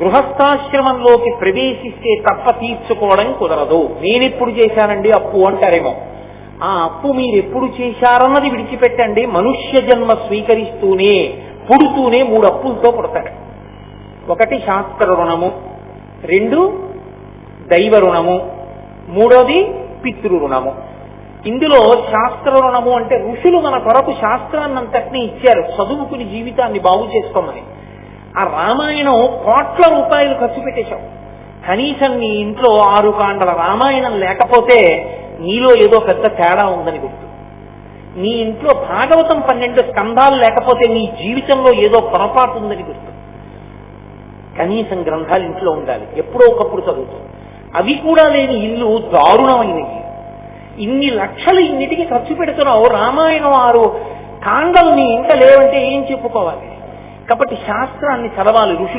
గృహస్థాశ్రమంలోకి ప్రవేశిస్తే తప్ప తీర్చుకోవడం కుదరదు. నేనెప్పుడు చేశానండి అప్పు అంటారేమో. ఆ అప్పు మీరు ఎప్పుడు చేశారన్నది విడిచిపెట్టండి. మనుష్య జన్మ స్వీకరిస్తూనే పుడుతూనే 3 అప్పులతో పుడతాడు. 1 శాస్త్ర రుణము, 2 దైవ రుణము, 3వది పితృ రుణము. ఇందులో శాస్త్ర రుణము అంటే ఋషులు మన కొరకు శాస్త్రాన్నంతటినీ ఇచ్చారు చదువుకుని జీవితాన్ని బాగు చేసుకోమని. ఆ రామాయణం కోట్ల రూపాయలు ఖర్చు పెట్టేశాం. కనీసం నీ ఇంట్లో 6 కాండల రామాయణం లేకపోతే నీలో ఏదో పెద్ద తేడా ఉందని గుర్తు. నీ ఇంట్లో భాగవతం 12 స్కంధాలు లేకపోతే నీ జీవితంలో ఏదో పొరపాటు ఉందని గుర్తు. కనీసం గ్రంథాలు ఇంట్లో ఉండాలి, ఎప్పుడో ఒకప్పుడు చదువుతాం. అవి కూడా లేని ఇల్లు దారుణమైనవి. ఇన్ని లక్షలు ఇన్నిటికీ ఖర్చు పెడుతున్నావు, రామాయణం 6 కాండలు నీ ఇంట లేవంటే ఏం చెప్పుకోవాలి? కాబట్టి శాస్త్రాన్ని చదవాలి. ఋషులు